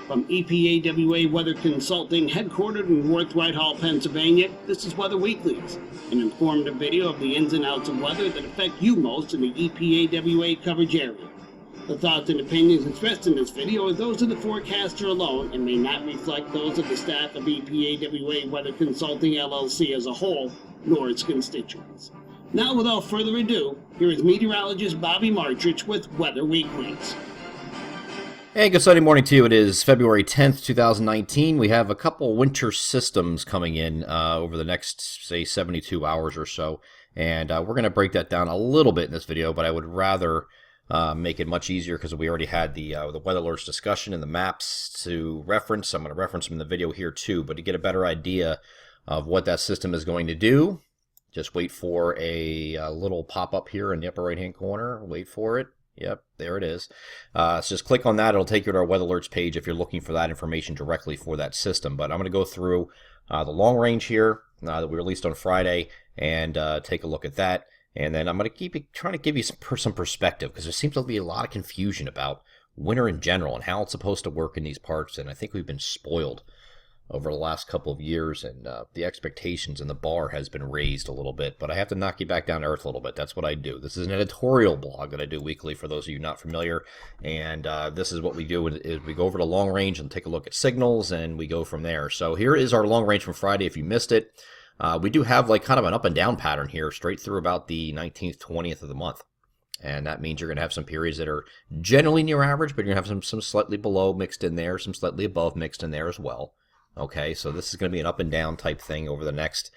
From EPAWA Weather Consulting, headquartered in North Whitehall, Pennsylvania, this is Weather Weeklies, an informative video of the ins and outs of weather that affect you most in the EPAWA coverage area. The thoughts and opinions expressed in this video are those of the forecaster alone and may not reflect those of the staff of EPAWA Weather Consulting LLC as a whole, nor its constituents. Now, without further ado, here is meteorologist Bobby Martrich with Weather Weeklies. Hey, good Sunday morning to you. It is February 10th, 2019. We have a couple winter systems coming in over the next, say, 72 hours or so. And we're going to break that down a little bit in this video, but I would rather make it much easier because we already had the weather alerts discussion and the maps to reference. I'm going to reference them in the video here too, but to get a better idea of what that system is going to do, just wait for a little pop-up here in the upper right-hand corner. Wait for it. Yep, there it is. So just click on that. It'll take you to our weather alerts page if you're looking for that information directly for that system. But I'm going to go through the long range here that we released on Friday and take a look at that. And then I'm going to trying to give you some perspective because there seems to be a lot of confusion about winter in general and how it's supposed to work in these parts. And I think we've been spoiled over the last couple of years, and the expectations and the bar has been raised a little bit, but I have to knock you back down to earth a little bit. That's what I do. This is an editorial blog that I do weekly for those of you not familiar, and this is what we do is we go over to long range and take a look at signals, and we go from there. So here is our long range from Friday if you missed it. We do have like kind of an up and down pattern here straight through about the 19th, 20th of the month. And that means you're going to have some periods that are generally near average, but you're going to have some slightly below mixed in there, some slightly above mixed in there as well. Okay, so this is going to be an up and down type thing over the next,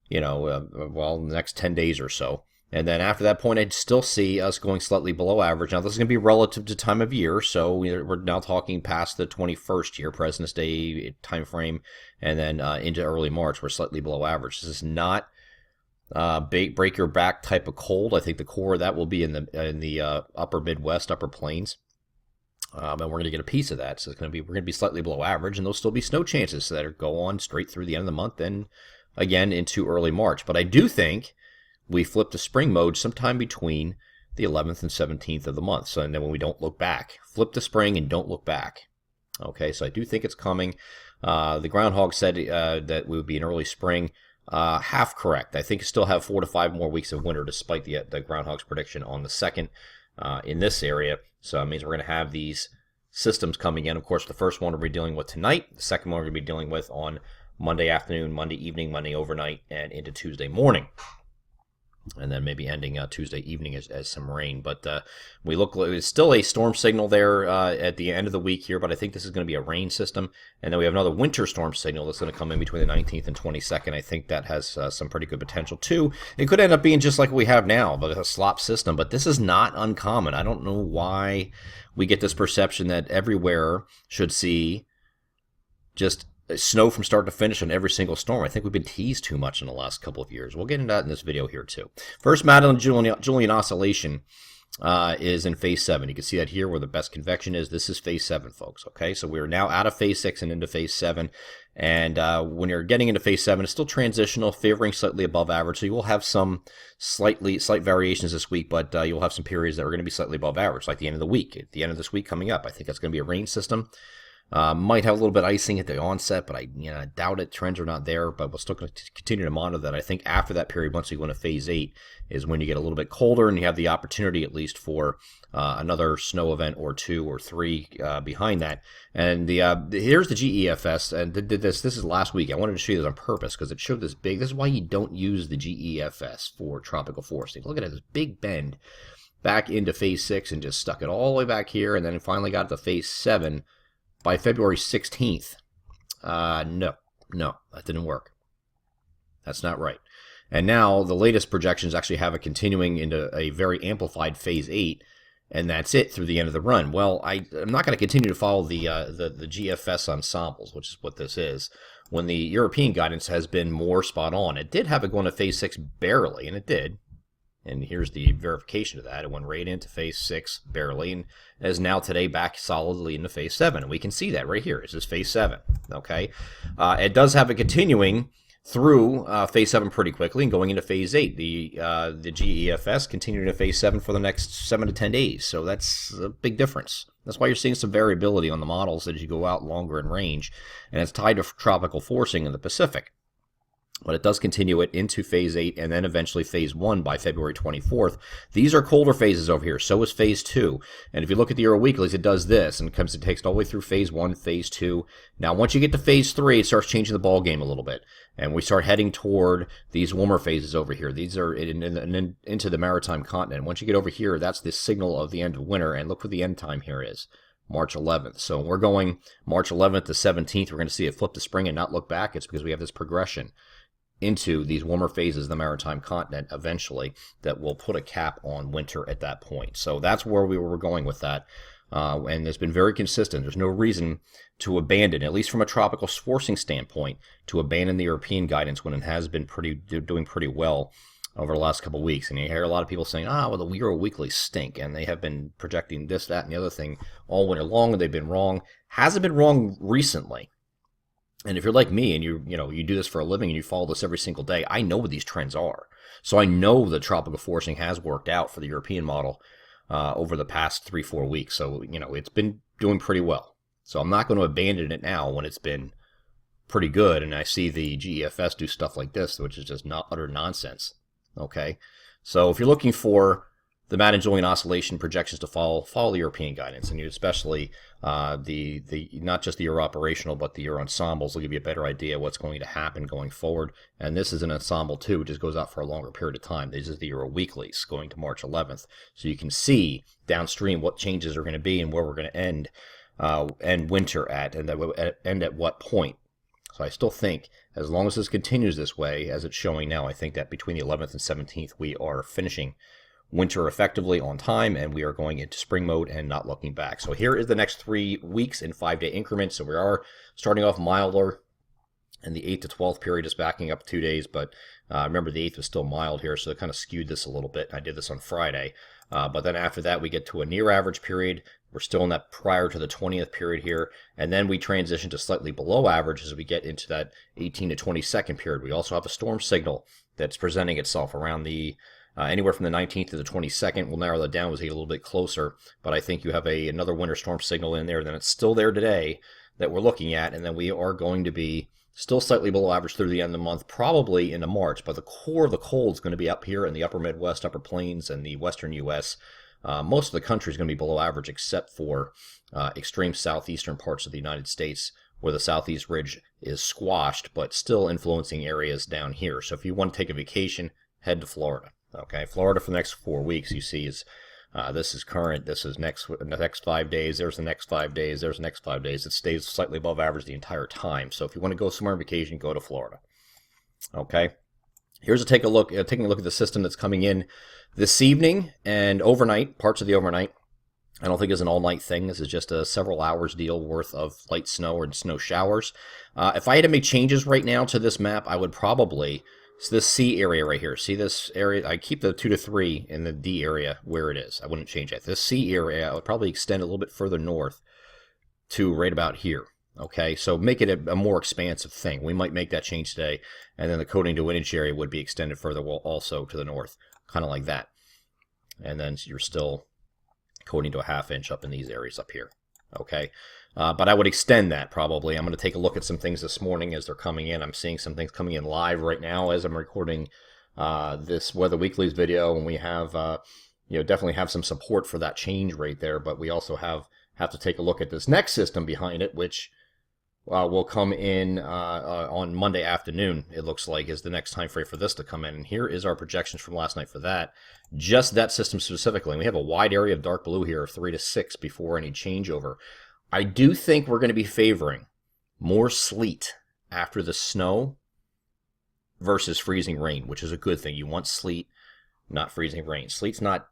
the next 10 days or so. And then after that point, I'd still see us going slightly below average. Now, this is going to be relative to time of year, so we're now talking past the 21st here, President's Day time frame, and then into early March, we're slightly below average. This is not break your back type of cold. I think the core of that will be in the upper Midwest, upper plains. And we're going to get a piece of that. So we're going to be slightly below average, and there'll still be snow chances that go on straight through the end of the month and again into early March. But I do think we flip to spring mode sometime between the 11th and 17th of the month. So and then when we don't look back, flip to spring and don't look back. Okay, so I do think it's coming. The groundhog said that we would be in early spring. Half correct. I think still have 4 to 5 more weeks of winter despite the groundhog's prediction on the 2nd. In this area, so it means we're going to have these systems coming in. Of course, the first one we'll be dealing with tonight. The second one we're going to be dealing with on Monday afternoon, Monday evening, Monday overnight, and into Tuesday morning. And then maybe ending Tuesday evening as some rain. But it's still a storm signal there at the end of the week here, but I think this is going to be a rain system. And then we have another winter storm signal that's going to come in between the 19th and 22nd. I think that has some pretty good potential too. It could end up being just like we have now, but a slop system. But this is not uncommon. I don't know why we get this perception that everywhere should see just snow from start to finish on every single storm. I think we've been teased too much in the last couple of years. We'll get into that in this video here too. First, Madeline-Julian oscillation is in phase 7. You can see that here where the best convection is. This is phase 7, folks. Okay, so we're now out of phase 6 and into phase 7. And when you're getting into phase 7, it's still transitional, favoring slightly above average. So you will have some slight variations this week, but you'll have some periods that are going to be slightly above average, like the end of the week. At the end of this week coming up, I think that's going to be a rain system. Might have a little bit of icing at the onset, but I doubt it. Trends are not there, but we're still going to continue to monitor that. I think after that period, once we go into phase 8, is when you get a little bit colder and you have the opportunity at least for another snow event or 2 or 3 behind that. And here's the GEFS, and this is last week. I wanted to show you this on purpose because it showed this big. This is why you don't use the GEFS for tropical forecasting. Look at it, this big bend back into phase 6 and just stuck it all the way back here, and then finally got to phase 7. By February 16th, no, that didn't work. That's not right. And now the latest projections actually have it continuing into a very amplified phase 8, and that's it through the end of the run. Well, I'm not going to continue to follow the GFS ensembles, which is what this is, when the European guidance has been more spot on. It did have it going to phase 6 barely, and it did. And here's the verification of that. It went right into phase 6 barely and is now today back solidly into phase 7. And we can see that right here. This is phase 7. Okay. It does have it continuing through phase 7 pretty quickly and going into phase 8. The GEFS continuing to phase 7 for the next 7 to 10 days. So that's a big difference. That's why you're seeing some variability on the models as you go out longer in range, and it's tied to tropical forcing in the Pacific. But it does continue it into phase 8 and then eventually phase 1 by February 24th. These are colder phases over here. So is phase 2. And if you look at the Euro Weeklies, it does this, and it takes it all the way through phase 1, phase 2. Now, once you get to phase 3, it starts changing the ball game a little bit. And we start heading toward these warmer phases over here. These are into the maritime continent. Once you get over here, that's the signal of the end of winter. And look what the end time here is. March 11th. So we're going March 11th to 17th. We're going to see it flip to spring and not look back. It's because we have this progression into these warmer phases of the maritime continent eventually that will put a cap on winter at that point. So that's where we were going with that. And it's been very consistent. There's no reason to abandon, at least from a tropical forcing standpoint, to abandon the European guidance when it has been doing pretty well over the last couple of weeks. And you hear a lot of people saying, well, the Euro Weeklies stink, and they have been projecting this, that, and the other thing all winter long, and they've been wrong. Hasn't been wrong recently. And if you're like me and you do this for a living and you follow this every single day, I know what these trends are. So I know that tropical forcing has worked out for the European model over the past 3-4 weeks. So, it's been doing pretty well. So I'm not going to abandon it now when it's been pretty good. And I see the GEFS do stuff like this, which is just not utter nonsense. Okay. So if you're looking for the Madden Julian oscillation projections to follow the European guidance, and especially the not just the Euro operational, but the Euro ensembles will give you a better idea of what's going to happen going forward. And this is an ensemble too, it just goes out for a longer period of time. This is the Euro Weeklies going to March 11th, so you can see downstream what changes are going to be and where we're going to end winter at, and end at what point. So I still think as long as this continues this way, as it's showing now, I think that between the 11th and 17th we are finishing winter effectively on time, and we are going into spring mode and not looking back. So here is the next 3 weeks in 5-day increments. So we are starting off milder, and the 8th to 12th period is backing up 2 days, but remember the 8th was still mild here, so it kind of skewed this a little bit. I did this on Friday, but then after that we get to a near average period. We're still in that prior to the 20th period here, and then we transition to slightly below average as we get into that 18 to 22nd period. We also have a storm signal that's presenting itself around the anywhere from the 19th to the 22nd. We'll narrow that down as we get a little bit closer, but I think you have another winter storm signal in there. Then it's still there today that we're looking at, and then we are going to be still slightly below average through the end of the month, probably into March, but the core of the cold is going to be up here in the upper Midwest, upper Plains, and the western U.S. Most of the country is going to be below average except for extreme southeastern parts of the United States, where the southeast ridge is squashed, but still influencing areas down here. So if you want to take a vacation, head to Florida. Okay, Florida for the next 4 weeks, you see, is this is current, this is the next 5 days, there's the next 5 days, there's the next 5 days. It stays slightly above average the entire time. So if you want to go somewhere on vacation, go to Florida. Okay, here's taking a look at the system that's coming in this evening and overnight, parts of the overnight. I don't think it's an all-night thing. This is just a several hours deal worth of light snow or snow showers. If I had to make changes right now to this map, I would probably... So this C area right here, see this area? I keep the 2 to 3 in the D area where it is. I wouldn't change it. This C area, I would probably extend a little bit further north to right about here. Okay, so make it a more expansive thing. We might make that change today, and then the coating to windage area would be extended further also to the north, kind of like that. And then you're still coating to a 1/2 inch up in these areas up here. Okay, but I would extend that probably. I'm going to take a look at some things this morning as they're coming in. I'm seeing some things coming in live right now as I'm recording this Weather Weeklies video, and we have definitely have some support for that change right there. But we also have to take a look at this next system behind it, which will come in on Monday afternoon. It looks like is the next time frame for this to come in. And here is our projections from last night for that. Just that system specifically. And we have a wide area of dark blue here of 3 to 6 before any changeover. I do think we're going to be favoring more sleet after the snow versus freezing rain, which is a good thing. You want sleet, not freezing rain. Sleet's not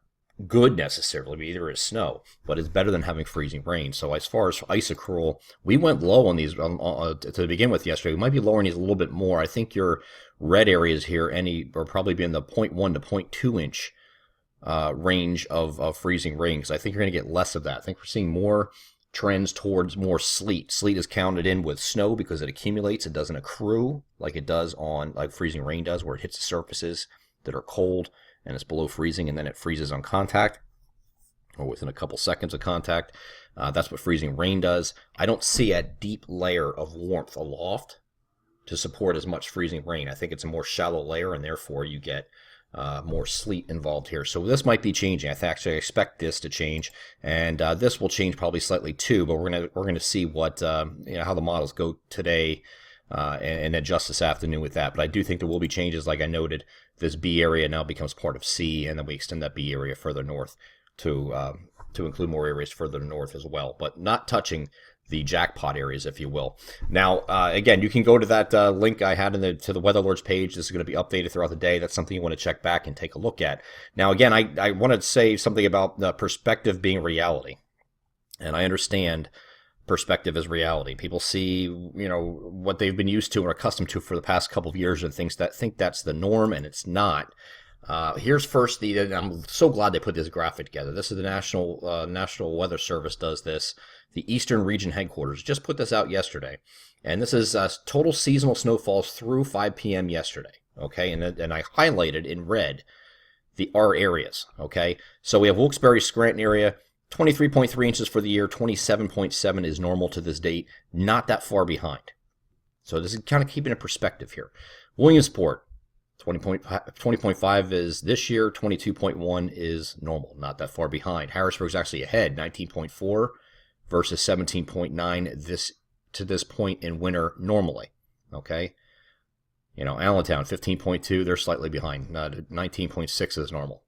good necessarily, but either is snow, but it's better than having freezing rain. So as far as ice accrual, we went low on these to begin with yesterday. We might be lowering these a little bit more. I think your red areas here are probably be in the 0.1 to 0.2 inch range of freezing rain, because I think you're going to get less of that. I think we're seeing more trends towards more sleet. Sleet is counted in with snow because it accumulates. It doesn't accrue like it does like freezing rain does, where it hits the surfaces that are cold and it's below freezing and then it freezes on contact. or within a couple seconds of contact. That's what freezing rain does. I don't see a deep layer of warmth aloft to support as much freezing rain. I think it's a more shallow layer, and therefore you get more sleet involved here. So this might be changing. I actually expect this to change, and this will change probably slightly too. But we're gonna see what how the models go today and adjust this afternoon with that. But I do think there will be changes. Like I noted, this B area now becomes part of C, and then we extend that B area further north to include more areas further north as well, but not touching the jackpot areas, if you will. Now, again, you can go to that link I had to the Weather Alerts page. This is going to be updated throughout the day. That's something you want to check back and take a look at. Now, again, I want to say something about the perspective being reality, and I understand perspective is reality. People see, what they've been used to or accustomed to for the past couple of years and think that's the norm, and it's not. Here's first I'm so glad they put this graphic together. This is the National Weather Service does this. The Eastern Region Headquarters just put this out yesterday. And this is total seasonal snowfalls through 5 p.m. yesterday. Okay, and I highlighted in red our areas. Okay, so we have Wilkes-Barre, Scranton area, 23.3 inches for the year, 27.7 is normal to this date, not that far behind. So this is kind of keeping a perspective here. Williamsport, 20.5 is this year, 22.1 is normal, not that far behind. Harrisburg's actually ahead, 19.4 versus 17.9 to this point in winter normally. Okay, Allentown 15.2, they're slightly behind. 19.6 is normal.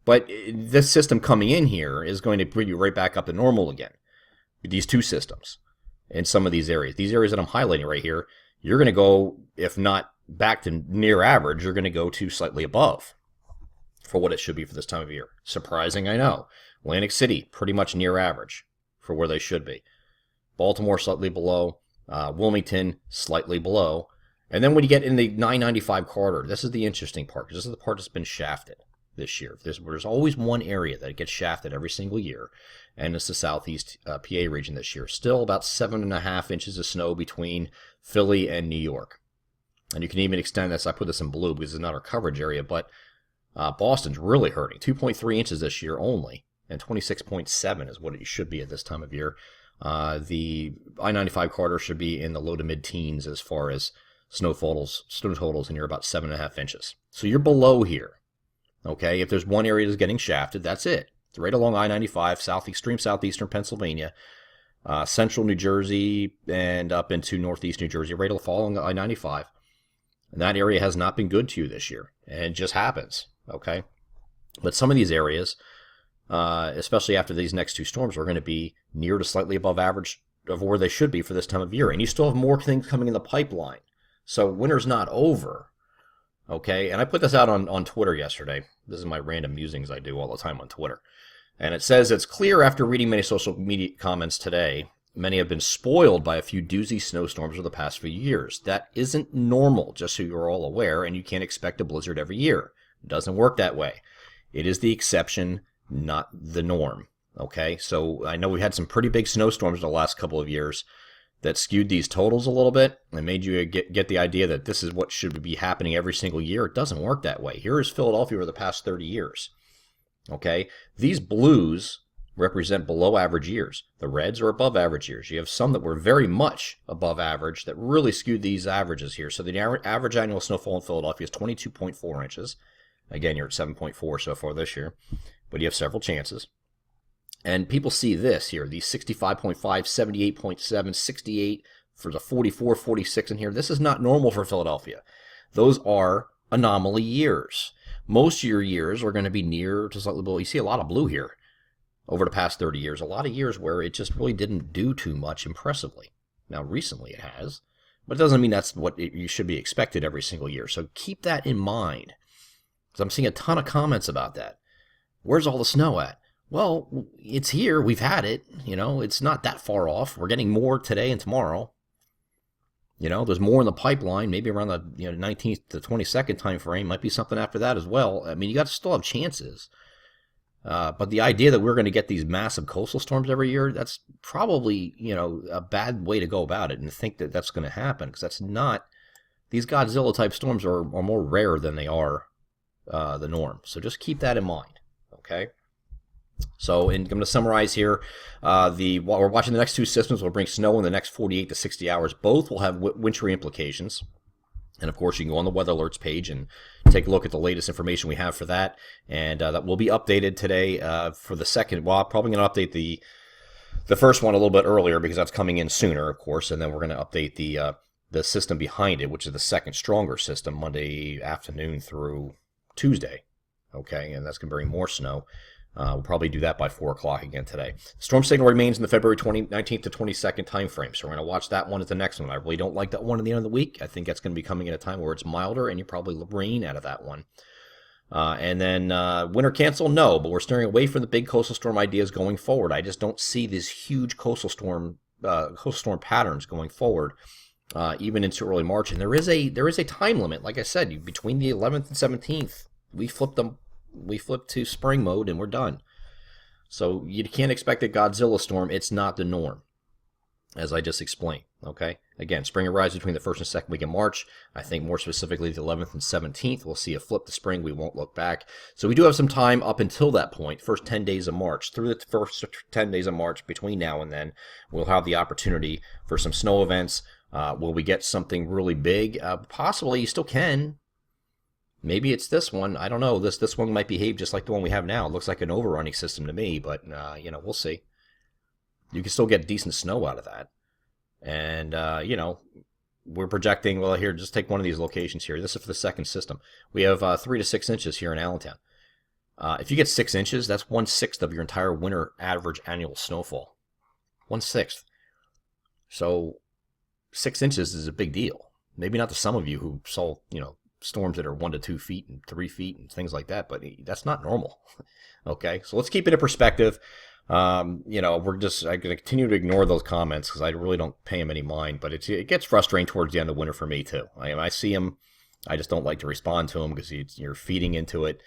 But this system coming in here is going to bring you right back up to normal again. These two systems in some of these areas. These areas that I'm highlighting right here, you're going to go, if not back to near average, you're going to go to slightly above for what it should be for this time of year. Surprising, I know. Atlantic City, pretty much near average for where they should be. Baltimore, slightly below. Wilmington, slightly below. And then when you get in the 995 corridor, this is the interesting part, because this is the part that's been shafted this year. There's always one area that gets shafted every single year, and it's the southeast PA region this year. Still about 7.5 inches of snow between Philly and New York. And you can even extend this. I put this in blue because it's not our coverage area, but Boston's really hurting. 2.3 inches this year only, and 26.7 is what it should be at this time of year. The I-95 corridor should be in the low to mid-teens as far as snow totals, and you're about 7.5 inches. So you're below here. Okay, if there's one area that's getting shafted, that's it. It's right along I-95, extreme southeastern Pennsylvania, central New Jersey, and up into northeast New Jersey, right along I-95. And that area has not been good to you this year. And it just happens, okay? But some of these areas, especially after these next two storms, are going to be near to slightly above average of where they should be for this time of year. And you still have more things coming in the pipeline. So winter's not over, okay? And I put this out on Twitter yesterday. This is my random musings I do all the time on Twitter. And it says, it's clear after reading many social media comments today, many have been spoiled by a few doozy snowstorms over the past few years. That isn't normal, just so you're all aware, and you can't expect a blizzard every year. It doesn't work that way. It is the exception, not the norm, okay? So I know we had some pretty big snowstorms the last couple of years that skewed these totals a little bit and made you get the idea that this is what should be happening every single year. It doesn't work that way. Here is Philadelphia over the past 30 years, okay? These blues represent below average years. The reds are above average years. You have some that were very much above average that really skewed these averages here. So the average annual snowfall in Philadelphia is 22.4 inches. Again, you're at 7.4 so far this year, but you have several chances. And people see this here, these 65.5, 78.7, 68 for the 44, 46 in here. This is not normal for Philadelphia. Those are anomaly years. Most of your years are going to be near to slightly below. You see a lot of blue here over the past 30 years. A lot of years where it just really didn't do too much impressively. Now, recently it has, but it doesn't mean that's what you should be expected every single year. So keep that in mind, because I'm seeing a ton of comments about that. Where's all the snow at? Well, it's here. We've had it. It's not that far off. We're getting more today and tomorrow. There's more in the pipeline, maybe around the 19th to 22nd time frame. Might be something after that as well. I mean, you got to still have chances. But the idea that we're going to get these massive coastal storms every year, that's probably, a bad way to go about it and think that that's going to happen, because that's not. These Godzilla-type storms are more rare than they are the norm. So just keep that in mind, okay? So I'm going to summarize here. While we're watching the next two systems will bring snow in the next 48 to 60 hours. Both will have wintry implications. And of course, you can go on the weather alerts page and take a look at the latest information we have for that. And that will be updated today for the second. Well, I'm probably going to update the first one a little bit earlier because that's coming in sooner, of course. And then we're going to update the system behind it, which is the second stronger system, Monday afternoon through Tuesday. Okay, and that's going to bring more snow. We'll probably do that by 4 o'clock again today. Storm signal remains in the February 19th to 22nd time frame, so we're going to watch that one as the next one. I really don't like that one at the end of the week. I think that's going to be coming at a time where it's milder, and you probably rain out of that one. And then winter cancel, no, but we're steering away from the big coastal storm ideas going forward. I just don't see these huge coastal storm patterns going forward, even into early March. And there is a time limit, like I said, between the 11th and 17th. We flip to spring mode and we're done. So you can't expect a Godzilla storm. It's not the norm, as I just explained. Okay. Again, spring arrives between the first and second week of March. I think more specifically the 11th and 17th. We'll see a flip to spring. We won't look back. So we do have some time up until that point, first 10 days of March. Through the first 10 days of March, between now and then, we'll have the opportunity for some snow events. Will we get something really big? Possibly. You still can. Maybe it's this one. I don't know. This one might behave just like the one we have now. It looks like an overrunning system to me, but we'll see. You can still get decent snow out of that. And we're projecting. Well, here, just take one of these locations here. This is for the second system. We have 3 to 6 inches here in Allentown. If you get 6 inches, that's 1/6 of your entire winter average annual snowfall. 1/6. So 6 inches is a big deal. Maybe not to some of you who saw storms that are 1 to 2 feet and 3 feet and things like that, but that's not normal. Okay, so let's keep it in perspective. I'm going to continue to ignore those comments because I really don't pay them any mind, but it gets frustrating towards the end of winter for me too. I see them, I just don't like to respond to them because you're feeding into it.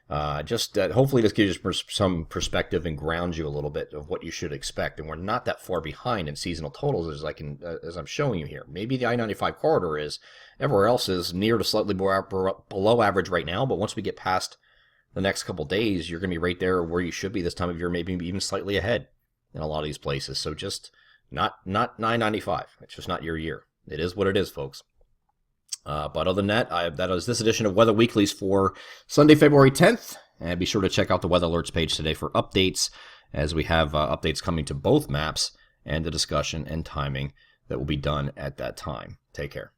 Hopefully this gives you some perspective and grounds you a little bit of what you should expect. And we're not that far behind in seasonal totals as I'm showing you here. Maybe the I-95 corridor is. Everywhere else is near to slightly below average right now. But once we get past the next couple days, you're going to be right there where you should be this time of year, maybe even slightly ahead in a lot of these places. So just not 995. It's just not your year. It is what it is, folks. But other than that, that is this edition of Weather Weeklies for Sunday, February 10th. And be sure to check out the weather alerts page today for updates, as we have updates coming to both maps and the discussion and timing that will be done at that time. Take care.